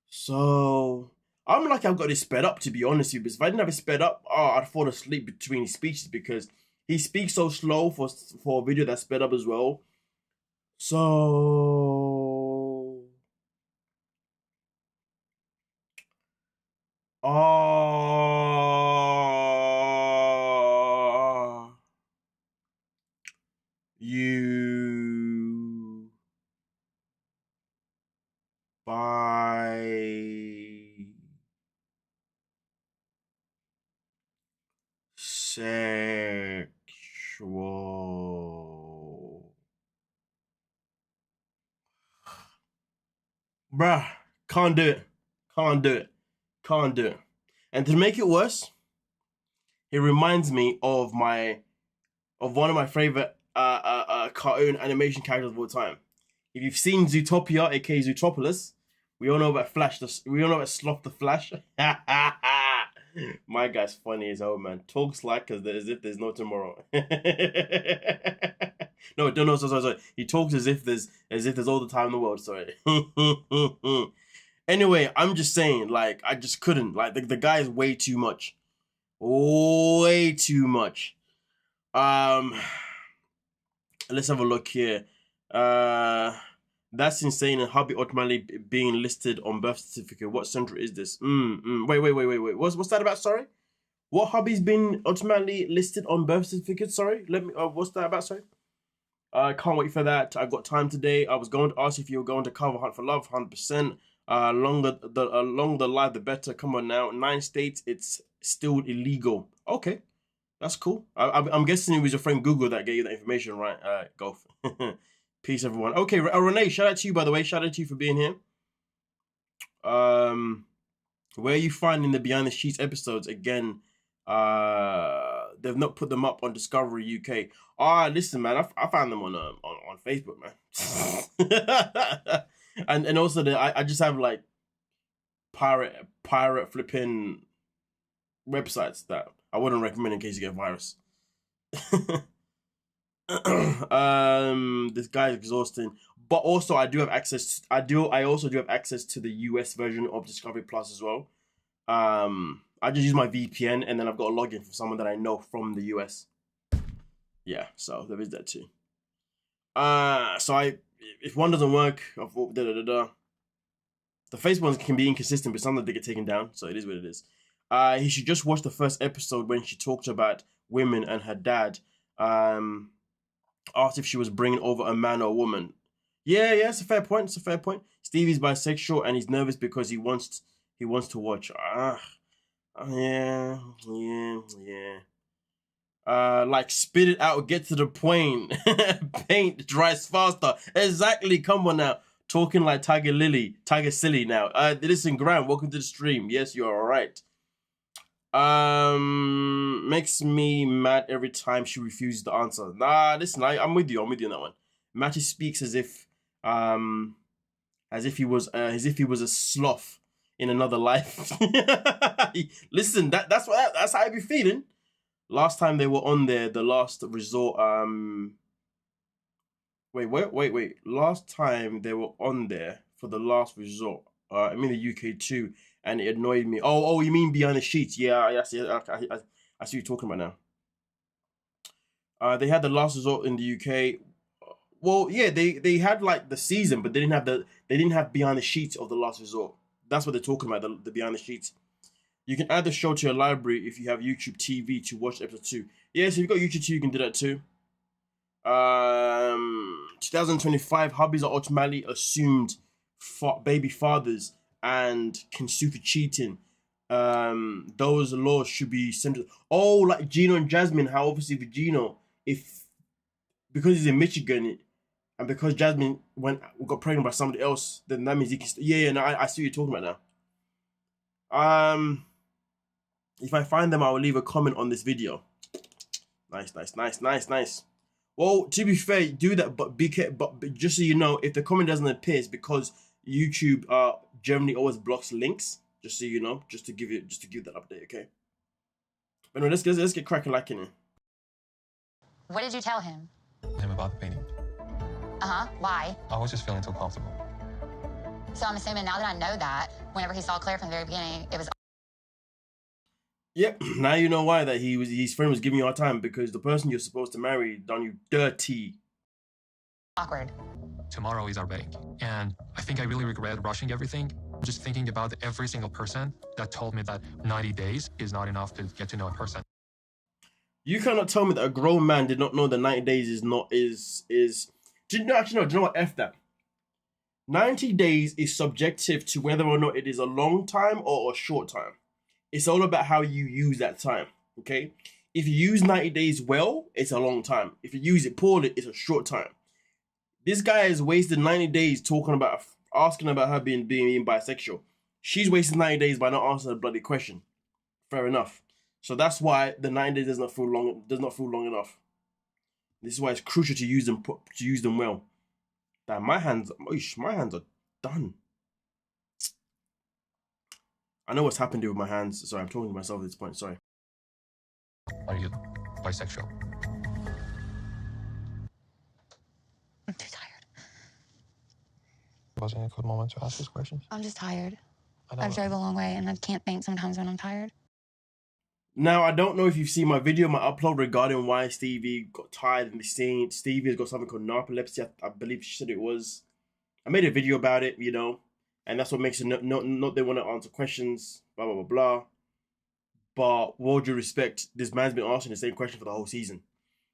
So I'm lucky I've got it sped up, to be honest with you. Because if I didn't have it sped up, I'd fall asleep between his speeches, because he speaks so slow for a video that's sped up as well. So you bisexual? Bruh, can't do it. And to make it worse, it reminds me of one of my favorite cartoon animation characters of all time. If you've seen Zootopia, aka Zootropolis, we all know about Flash. We all know about Sloth the Flash. My guy's funny as hell, man. Talks like as if there's no tomorrow. No, sorry. He talks as if there's all the time in the world. Sorry. Anyway, I'm just saying, like, I just couldn't. Like, the guy is way too much. Way too much. Let's have a look here. That's insane. And hubby automatically being listed on birth certificate. What center is this? Wait. What's that about? Sorry. What hubby's been automatically listed on birth certificate? Sorry. What's that about? Sorry. I can't wait for that. I've got time today. I was going to ask if you were going to cover Hunt for Love, 100%. Longer the live, the better. Come on now. 9 states, it's still illegal. Okay, that's cool. I'm guessing it was your friend Google that gave you that information, right? Golf. Peace, everyone. Okay, Renee, shout out to you, by the way. Shout out to you for being here. Where are you finding the Behind the Sheets episodes? Again, they've not put them up on Discovery UK. Listen, man, I found them on Facebook, man. and also I just have like pirate flipping websites that I wouldn't recommend in case you get a virus. This guy's exhausting, but also I also do have access to the US version of Discovery Plus as well. I just use my VPN, and then I've got a login for someone that I know from the US. Yeah, so there is that too. If one doesn't work, I thought The face ones can be inconsistent, but sometimes they get taken down, so it is what it is. He should just watch the first episode when she talked about women and her dad. Asked if she was bringing over a man or a woman. Yeah, it's a fair point. It's a fair point. Stevie's bisexual and he's nervous because he wants to watch. Yeah. Like spit it out, get to the point. Paint dries faster. Exactly. Come on now. Talking like Tiger Silly now. Listen, Graham, welcome to the stream. Yes, you're all right. Makes me mad every time she refuses to answer. Nah, listen, I'm with you. I'm with you on that one. Matty speaks as if he was a sloth in another life. Listen, that's how I be feeling. Last time they were on there, the last resort. Wait. Last time they were on there for the last resort. I'm in the UK too. And it annoyed me. Oh, you mean Behind the Sheets? Yeah, I see what you're talking about now. They had the last resort in the UK. Well, yeah, they had like the season, but they didn't have Behind the Sheets of the last resort. That's what they're talking about, the Behind the Sheets. You can add the show to your library if you have YouTube TV to watch episode 2. Yeah, so if you've got YouTube TV, you can do that too. 2025, hubbies are automatically assumed baby fathers and can sue for cheating. Those laws should be sent to... Oh, like Gino and Jasmine, how obviously for Gino, because he's in Michigan and because Jasmine got pregnant by somebody else, then that means he can... Yeah, no, I see what you're talking about now. If I find them, I will leave a comment on this video. Nice. Well, to be fair, do that, but just so you know, if the comment doesn't appear, it's because YouTube generally always blocks links. Just so you know, just to give that update, okay? But no, let's get cracking like in here. What did you tell him? Him about the painting. Why? I was just feeling too comfortable. So I'm assuming now that I know that, whenever he saw Claire from the very beginning, it was... Yep, now you know why that his friend was giving you a hard time, because the person you're supposed to marry done you dirty. Awkward. Tomorrow is our wedding, and I think I really regret rushing everything. Just thinking about every single person that told me that 90 days is not enough to get to know a person. You cannot tell me that a grown man did not know that 90 days is not... Do you know what? F that. 90 days is subjective to whether or not it is a long time or a short time. It's all about how you use that time, okay? If you use 90 days well, it's a long time. If you use it poorly, it's a short time. This guy has wasted 90 days asking about her being bisexual. She's wasted 90 days by not answering a bloody question. Fair enough. So that's why the 90 days does not feel long enough. This is why it's crucial to use them well. Damn, my hands are done. I know what's happened here with my hands. Sorry, I'm talking to myself at this point. Sorry. Are you bisexual? I'm too tired. Wasn't it a good moment to ask this question? I'm just tired. I've drove a long way and I can't think sometimes when I'm tired. Now, I don't know if you've seen my video, my upload regarding why Stevie got tired in the scene. Stevie has got something called narcolepsy. I believe she said it was. I made a video about it, you know. And that's what makes it not they want to answer questions, blah, blah, blah, blah. But with all due respect, this man's been asking the same question for the whole season.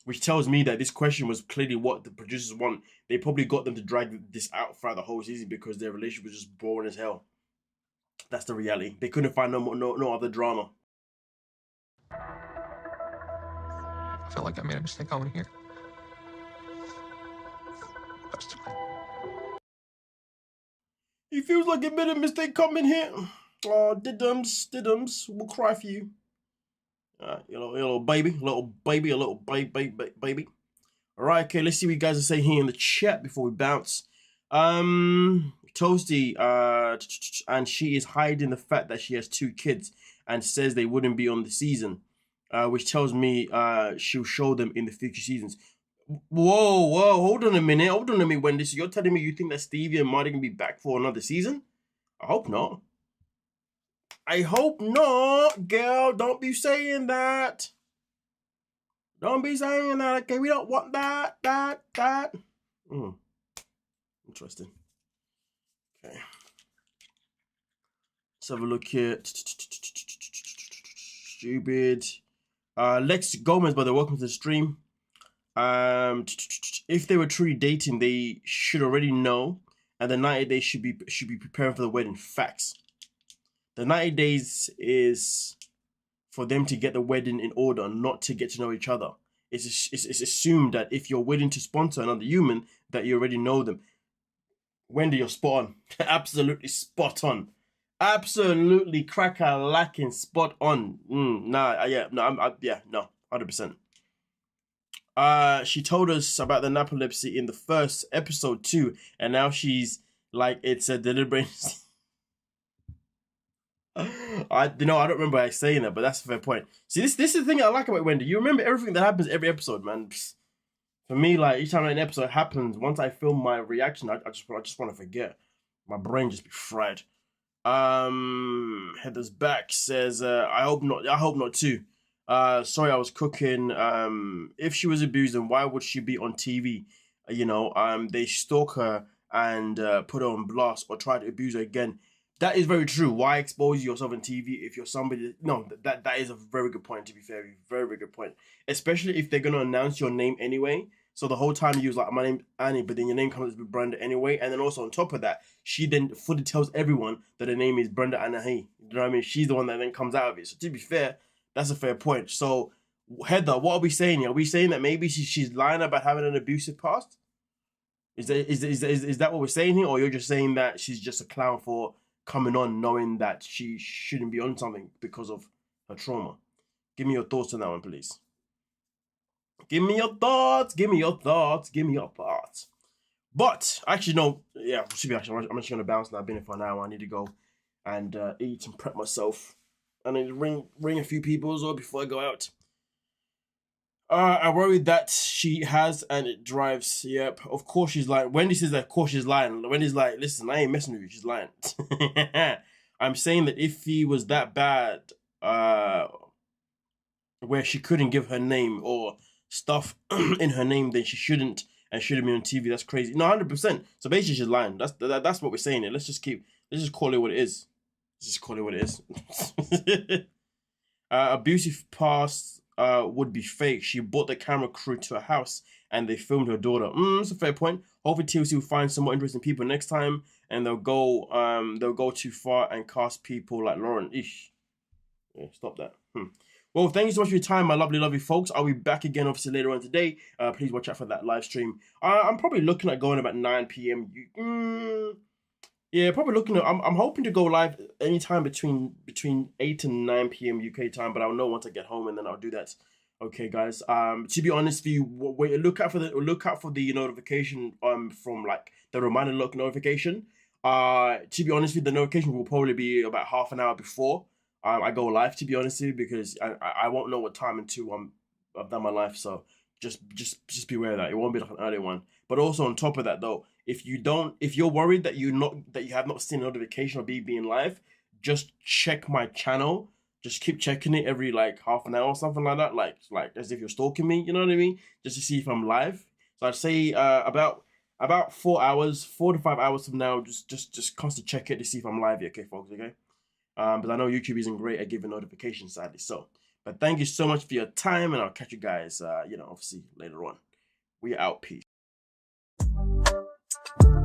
Which tells me that this question was clearly what the producers want. They probably got them to drag this out throughout the whole season because their relationship was just boring as hell. That's the reality. They couldn't find no other drama. I feel like I made a mistake coming here. He feels like he made a mistake coming here. Oh, diddums, we'll cry for you. You little baby. All right, okay, let's see what you guys are saying here in the chat before we bounce. Toasty, and she is hiding the fact that she has 2 kids and says they wouldn't be on the season, which tells me she'll show them in the future seasons. Whoa, hold on a minute, Wendy. So you're telling me you think that Stevie and Marty can be back for another season? I hope not. Girl. Don't be saying that. Okay, we don't want that. Interesting. Okay. Let's have a look here. Stupid. Lex Gomez, by the way, welcome to the stream. If they were truly dating, they should already know, and the 90 days should be preparing for the wedding. Facts. The 90 days is for them to get the wedding in order, not to get to know each other. It's assumed that if you're willing to sponsor another human, that you already know them. Wendy, you're spot on. Absolutely spot on. Absolutely cracker-lacking spot on. Yeah, 100%. She told us about the narcolepsy in the first episode too, and now she's like, it's a deliberate. I don't remember saying that, but that's a fair point. See, this is the thing I like about Wendy. You remember everything that happens every episode, man. For me, like each time an episode happens, once I film my reaction, I just want to forget. My brain just be fried. Heather's back says, I hope not too. Sorry, I was cooking. If she was abused, then why would she be on TV? They stalk her and put her on blast or try to abuse her again. That is very true. Why expose yourself on TV if you're somebody? No, that is a very good point, to be fair. Very, very good point. Especially if they're going to announce your name anyway. So the whole time you was like, my name's Annie, but then your name comes with Brenda anyway. And then also on top of that, she then fully tells everyone that her name is Brenda Anahi. You know what I mean? She's the one that then comes out of it. So to be fair, that's a fair point. So Heather, what are we saying here? Are we saying that maybe she's lying about having an abusive past? Is that what we're saying here? Or you're just saying that she's just a clown for coming on knowing that she shouldn't be on something because of her trauma? Give me your thoughts on that one, please. Give me your thoughts. Give me your thoughts. Give me your thoughts. But actually, no. Yeah, I'm just going to bounce now. I've been here for an hour. I need to go and eat and prep myself. I need to ring a few people as well before I go out. I worry that she has and it drives. Yep, of course she's lying. Wendy says that of course she's lying. Wendy's like, listen, I ain't messing with you. She's lying. I'm saying that if he was that bad, where she couldn't give her name or stuff in her name, then she shouldn't be on TV. That's crazy. No, 100%. So basically she's lying. That's what we're saying here. Let's just call it what it is. Let's just call it what it is. Abusive past would be fake. She brought the camera crew to her house and they filmed her daughter. That's a fair point. Hopefully TLC will find some more interesting people next time, and they'll go too far and cast people like Lauren. Ish. Yeah, stop that. Well, thank you so much for your time, my lovely folks. I'll be back again, obviously, later on today. Please watch out for that live stream. I'm probably looking at going about 9 p.m. Yeah, probably looking at... I'm hoping to go live anytime between 8 and 9 p.m. UK time, but I'll know once I get home, and then I'll do that. Okay, guys. To be honest with you, look out for the notification from like the reminder notification. To be honest with you, the notification will probably be about half an hour before I go live, to be honest with you, because I won't know what time until I've done my live. So just be aware of that. It won't be like an early one. But also on top of that though, if you're worried that you have not seen a notification of me being live, just check my channel. Just keep checking it every like half an hour or something like that, like as if you're stalking me, you know what I mean? Just to see if I'm live. So I'd say about 4 to 5 hours from now, just constantly check it to see if I'm live, okay, folks, okay? But I know YouTube isn't great at giving notifications, sadly. So, but thank you so much for your time, and I'll catch you guys, obviously later on. We out. Peace.